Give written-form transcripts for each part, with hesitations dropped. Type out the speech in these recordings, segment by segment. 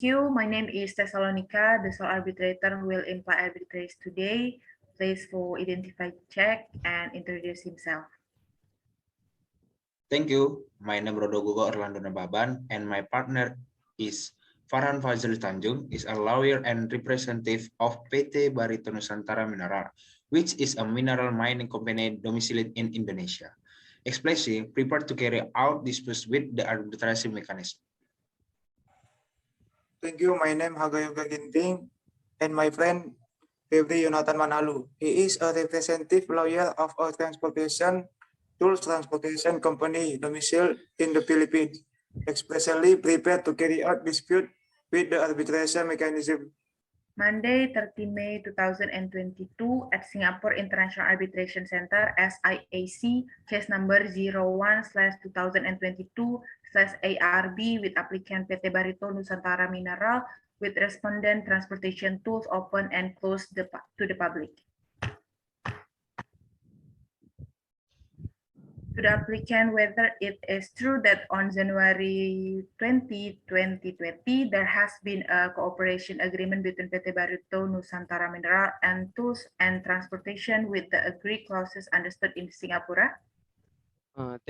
you. My name is Thessalonica, the sole arbitrator who will imply arbitrate today. Please for identify check and introduce himself. Thank you. My name is Rodogogo Orlando Nababan, and my partner is Farhan Fazil Tanjung, is a lawyer and representative of PT Barito Nusantara Mineral, which is a mineral mining company domiciled in Indonesia. Explicitly prepared to carry out disputes with the arbitration mechanism. Thank you. My name Hagayoga Ginting and my friend Febri Yonatan Manalu. He is a representative lawyer of a transportation tools transportation company domiciled in the Philippines, expressly prepared to carry out dispute with the arbitration mechanism. Monday, 30 May 2022 at Singapore International Arbitration Center, SIAC, case number 01/2022/ARB with applicant PT Barito Nusantara Mineral with respondent Transportation Tools open and closed to the public. To the applicant whether it is true that on January 20, 2020, there has been a cooperation agreement between PT Barito Nusantara Mineral and Tools and Transportation with the agreed clauses understood in Singapore.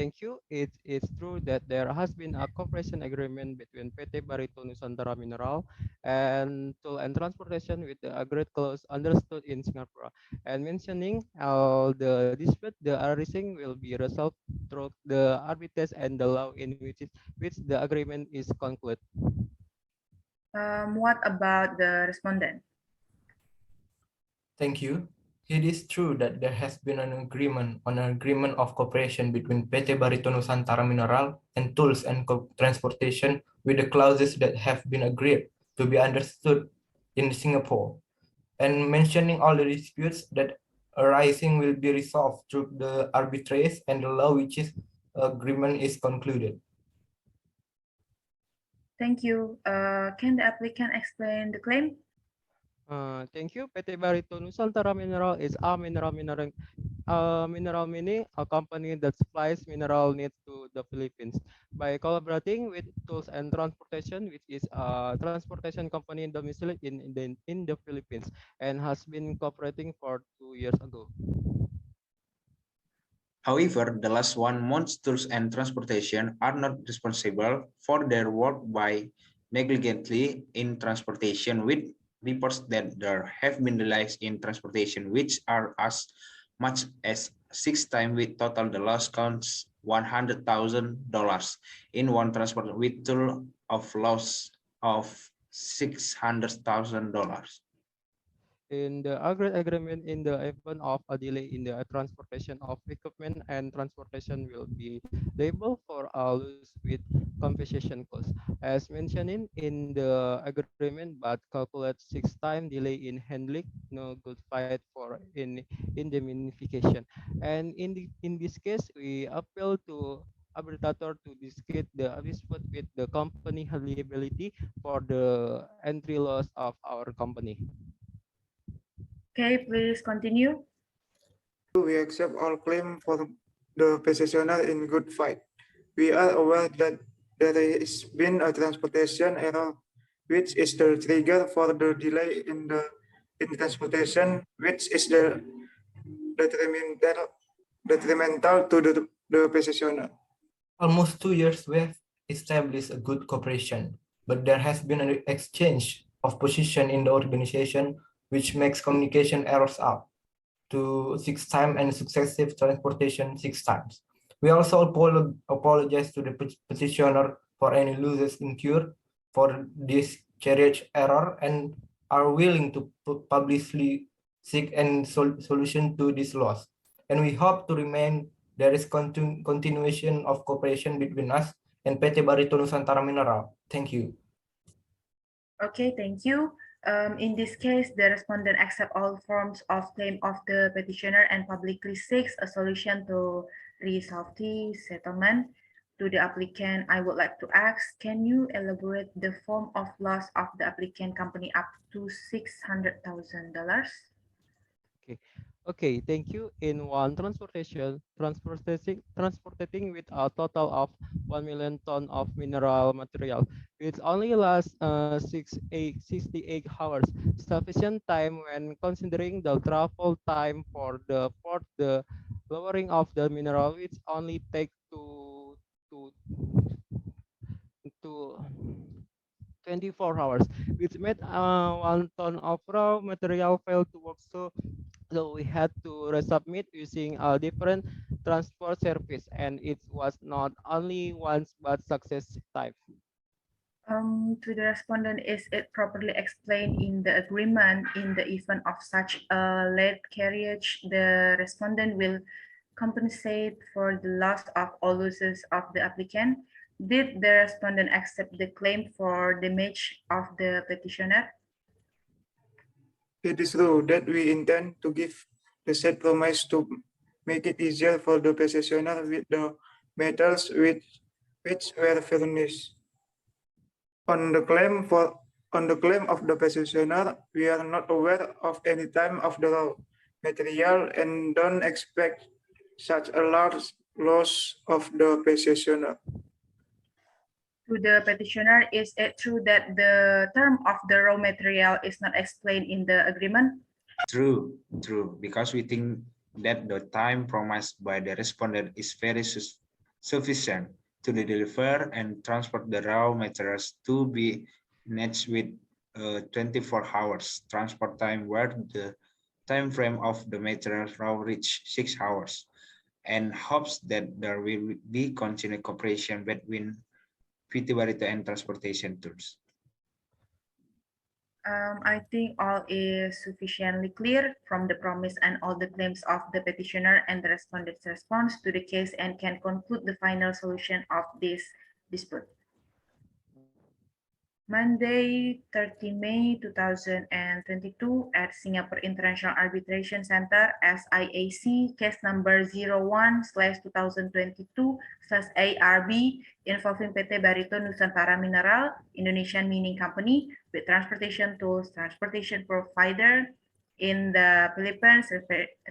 Thank you. It's true that there has been a cooperation agreement between PT Barito Nusantara Mineral and Tool and Transportation with the agreed clause understood in Singapore. And mentioning all the dispute, the arising will be resolved through the arbitration and the law in which the agreement is concluded. What about the respondent? Thank you. It is true that there has been an agreement of cooperation between PT Barito Nusantara Mineral and Tools and Transportation with the clauses that have been agreed to be understood in Singapore. And mentioning all the disputes that arising will be resolved through the arbitration and the law which is agreement is concluded. Thank you. Can the applicant explain the claim? Thank you. PT Barito Nusantara Mineral is a mineral mining, a company that supplies mineral needs to the Philippines by collaborating with Tools and Transportation, which is a transportation company domiciled in the Philippines and has been cooperating for 2 years ago. However, the last 1 month, Tools and Transportation are not responsible for their work by negligently in transportation with reports that there have been delays in transportation which are as much as 6 times with total the loss counts $100,000 in one transport with total of loss of $600,000. In the agreement, in the event of a delay in the transportation of equipment and transportation will be liable for a loss with compensation costs as mentioned in the agreement, but calculate 6 time delay in handling no good fight for in indemnification. And in this case we appeal to arbitrator to discuss the dispute with the company liability for the entry loss of our company. Okay, please continue. We accept all claim for the petitioner in good faith. We are aware that there has been a transportation error, which is the trigger for the delay in transportation, which is the detrimental to the petitioner. Almost 2 years we have established a good cooperation, but there has been an exchange of position in the organization which makes communication errors up to 6 times and successive transportation 6 times. We also apologize to the petitioner for any losses incurred for this carriage error and are willing to publicly seek a solution to this loss. And we hope to remain there is continuation of cooperation between us and PT Barito Nusantara Mineral. Thank you. Okay, thank you. In this case, the respondent accepts all forms of claim of the petitioner and publicly seeks a solution to resolve the settlement. To the applicant, I would like to ask, can you elaborate the form of loss of the applicant company up to $600,000? Okay. Okay, thank you. In one transporting with a total of 1 million ton of mineral material, which only lasts 68 hours, sufficient time when considering the travel time for the lowering of the mineral, which only take to to 24 hours, which made 1 ton of raw material fail to work. So we had to resubmit using a different transport service, and it was not only once but success time. To the respondent, is it properly explained in the agreement in the event of such a late carriage, the respondent will compensate for the loss of all losses of the applicant? Did the respondent accept the claim for damage of the petitioner? It is true that we intend to give the said promise to make it easier for the petitioner with the metals which were furnished. On the claim of the petitioner, we are not aware of any time of the raw material and don't expect such a large loss of the petitioner. To the petitioner, is it true that the term of the raw material is not explained in the agreement? True, because we think that the time promised by the respondent is very sufficient to deliver and transport the raw materials to be matched with 24 hours transport time, where the time frame of the materials raw reach 6 hours, and hopes that there will be continued cooperation between PT Barito and transportation tools. I think all is sufficiently clear from the promise and all the claims of the petitioner and the respondent's response to the case, and can conclude the final solution of this dispute. Monday, 30 May 2022 at Singapore International Arbitration Center, SIAC, case number 01/2022/ARB, involving PT Barito Nusantara Mineral, Indonesian Mining Company, with transportation tools, transportation provider in the Philippines,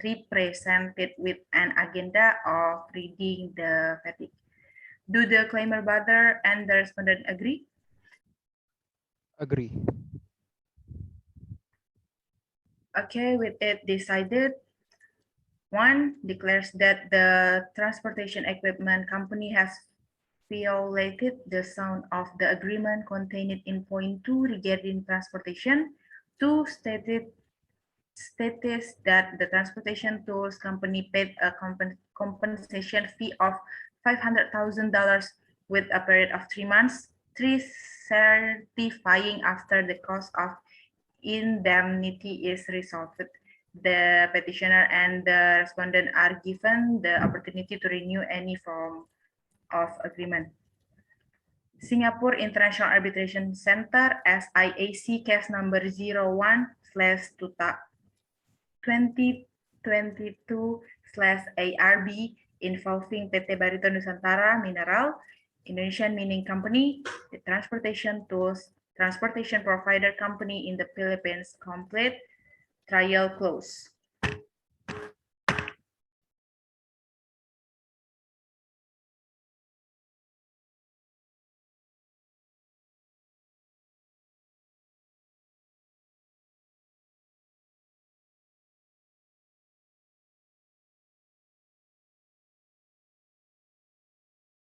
represented with an agenda of reading the verdict. Do the claimer brother and the respondent agree? Agree. Okay, with it decided, 1 declares that the transportation equipment company has violated the sound of the agreement contained in point 2 regarding transportation. 2 stated that the transportation tools company paid a compensation fee of $500,000 with a period of 3 months. 3 certifying after the cost of indemnity is resolved, the petitioner and the respondent are given the opportunity to renew any form of agreement. Singapore International Arbitration Center, SIAC, case number 01/2022/ARB, involving PT Barito Nusantara Mineral, Indonesian Mining Company, the transportation tools, transportation provider company in the Philippines, complete. Trial close.